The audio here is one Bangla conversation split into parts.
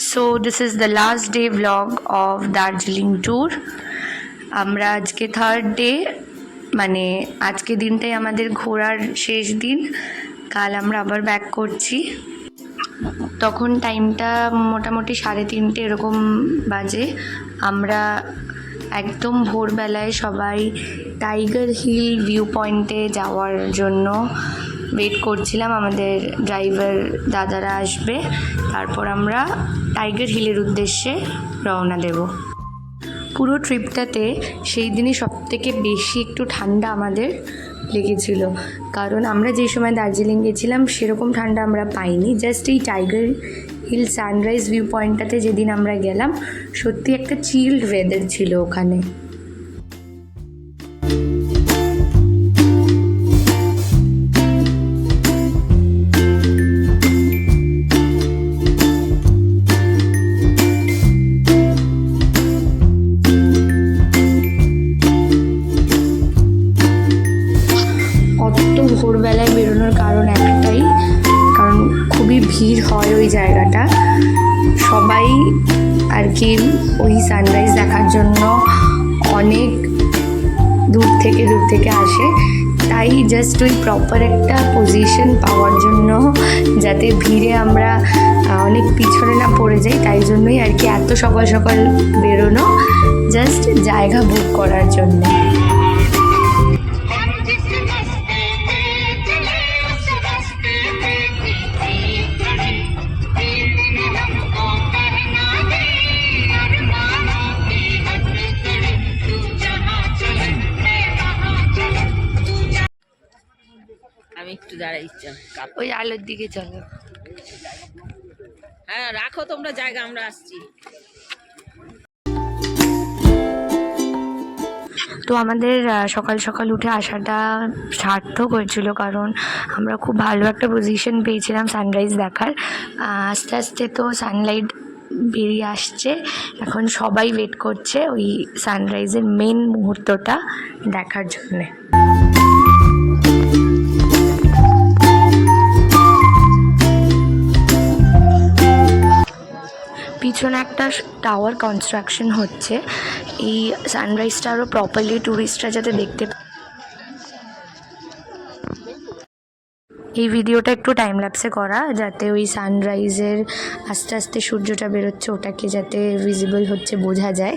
So this is the last day vlog of Darjeeling tour. আমরা আজকে থার্ড ডে, মানে আজকে দিনটাই আমাদের ঘোরার শেষ দিন। কাল আমরা আবার ব্যাক করছি। তখন টাইমটা মোটামুটি 3:30 এরকম বাজে। আমরা একদম ভোরবেলায় সবাই টাইগার হিল ভিউ পয়েন্টে যাওয়ার জন্য ওয়েট করছিলাম। আমাদের ড্রাইভার দাদারা আসবে, তারপর আমরা টাইগার হিলের উদ্দেশ্যে রওনা দেব। পুরো ট্রিপটাতে সেই দিনই সবথেকে বেশি একটু ঠান্ডা আমাদের লেগেছিল, কারণ আমরা যেই সময় দার্জিলিং গেছিলাম সেরকম ঠান্ডা আমরা পাইনি। জাস্ট এই টাইগার হিল সানরাইজ ভিউ পয়েন্টটাতে যেদিন আমরা গেলাম, সত্যি একটা চিল্ড ওয়েদার ছিল ওখানে। ভোরবেলায় বেরোনোর কারণ একটাই, কারণ খুবই ভিড় হয় ওই জায়গাটা। সবাই আর কি ওই সানরাইজ দেখার জন্য অনেক দূর থেকে আসে। তাই জাস্ট ওই প্রপার একটা পজিশন পাওয়ার জন্য, যাতে ভিড়ে আমরা অনেক পিছনে না পড়ে যাই, তাই জন্যই আর কি এত সকাল সকাল বেরোনো, জাস্ট জায়গা বুক করার জন্য। আমি একটু দাঁড়াইছি, ওই আলোর দিকে চলো। হ্যাঁ রাখো তোমরা জায়গা, আমরা আসছি। তো আমাদের সকাল সকাল উঠে আসাটা সার্থক হয়েছিল, কারণ আমরা খুব ভালো একটা পজিশন পেয়েছিলাম সানরাইজ দেখার। আস্তে আস্তে তো সানলাইট বেরিয়ে আসছে, এখন সবাই ওয়েট করছে ওই সানরাইজের মেন মুহূর্তটা দেখার জন্যে। পিছনে একটা টাওয়ার কনস্ট্রাকশন হচ্ছে, এই সানরাইজটা আরও প্রপারলি ট্যুরিস্টরা যাতে দেখতে পায়। এই ভিডিওটা একটু টাইম ল্যাপসে করা, যাতে ওই সানরাইজের আস্তে আস্তে সূর্যটা বেরোচ্ছে ওটাকে যাতে ভিজিবল হচ্ছে বোঝা যায়।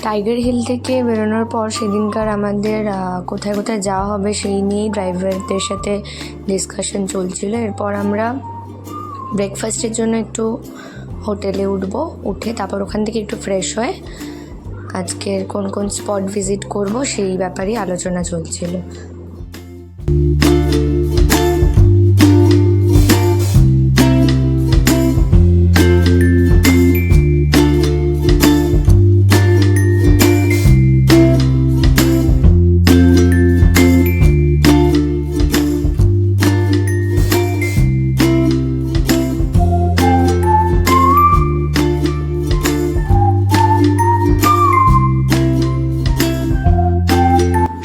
টাইগার হিল থেকে বেরোনোর পর সেদিনকার আমাদের কোথায় কোথায় যাওয়া হবে সেই নিয়েই ড্রাইভারদের সাথে ডিসকাশন চলছিল। এরপর আমরা ব্রেকফাস্টের জন্য একটু হোটেলে উঠে তারপর ওখান থেকে একটু ফ্রেশ হয়ে আজকের কোন কোন স্পট ভিজিট করব সেই ব্যাপারেই আলোচনা চলছিল।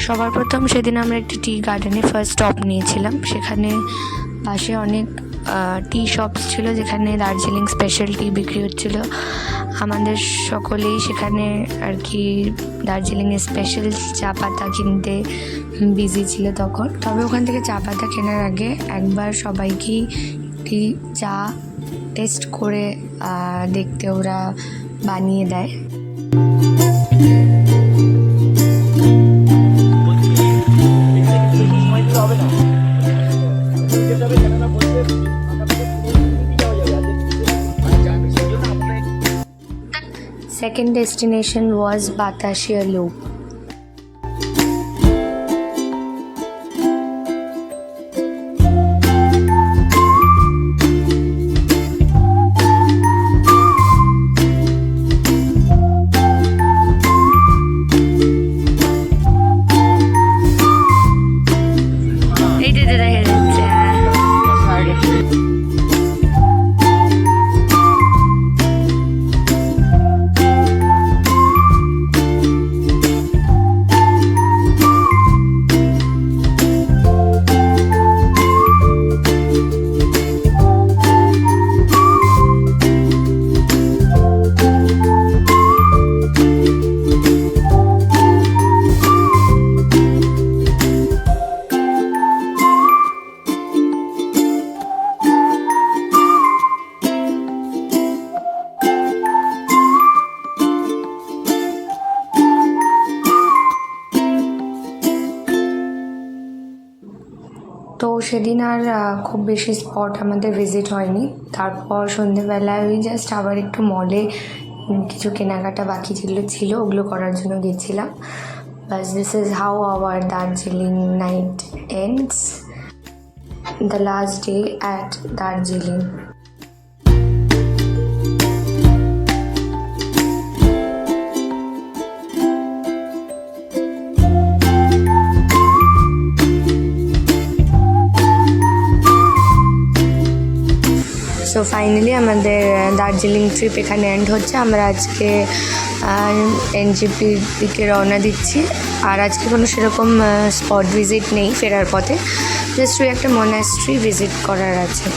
সবার প্রথম সেদিন আমরা একটি টি গার্ডেনে ফার্স্ট স্টপ নিয়েছিলাম। সেখানে পাশে অনেক টি শপস ছিল, যেখানে দার্জিলিং স্পেশাল টি বিক্রি হচ্ছিল। আমাদের সকলেই সেখানে আর কি দার্জিলিংয়ের স্পেশাল চা পাতা কিনতে বিজি ছিল তখন। তবে ওখান থেকে চা পাতা কেনার আগে একবার সবাইকেই একটি চা টেস্ট করে দেখতে ওরা বানিয়ে দেয়। destination was Batashia Loop. তো সেদিন আর খুব বেশি স্পট আমাদের ভিজিট হয়নি। তারপর সন্ধেবেলায় ওই জাস্ট আবার একটু মলে কিছু কেনাকাটা বাকি ছিল ওগুলো করার জন্য গেছিলাম। বাস this is how our Darjeeling night ends, the last day at Darjeeling. So finally আমাদের দার্জিলিং ট্রিপ এখানে এন্ড হচ্ছে। আমরা আজকে এনজেপির দিকে রওনা দিচ্ছি। আর আজকে কোনো সেরকম স্পট ভিজিট নেই ফেরার পথে, জাস্ট ওই একটা মনাস্ট্রি ভিজিট করার আছে।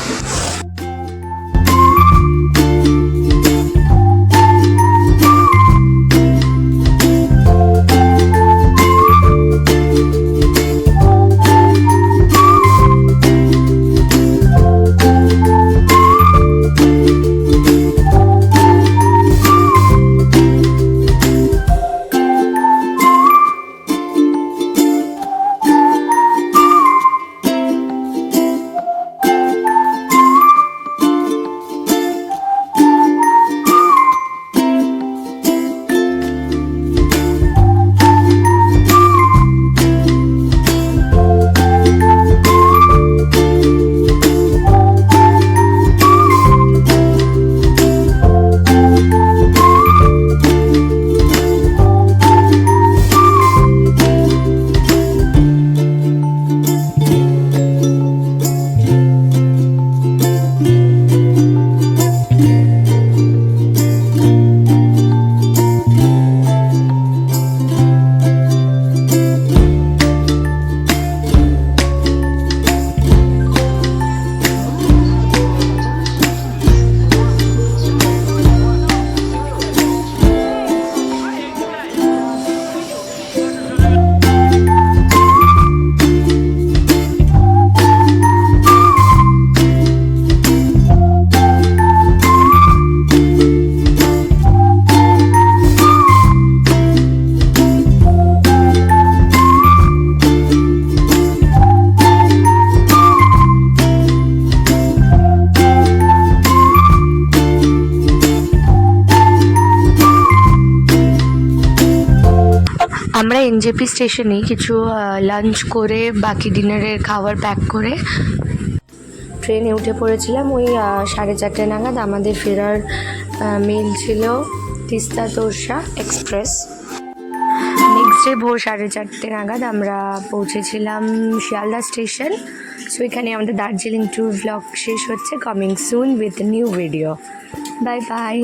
আমরা এনজেপি স্টেশনেই কিছু লাঞ্চ করে বাকি ডিনারের খাবার প্যাক করে ট্রেনে উঠে পড়েছিলাম। ওই 4:30 নাগাদ আমাদের ফেরার মেল ছিল Teesta Torsa express. Next day ভোর 4:30 নাগাদ আমরা পৌঁছেছিলাম শিয়ালদা স্টেশন। সো এখানে আমাদের দার্জিলিং ট্যুর ব্লগ শেষ হচ্ছে। Coming soon with new video. Bye bye.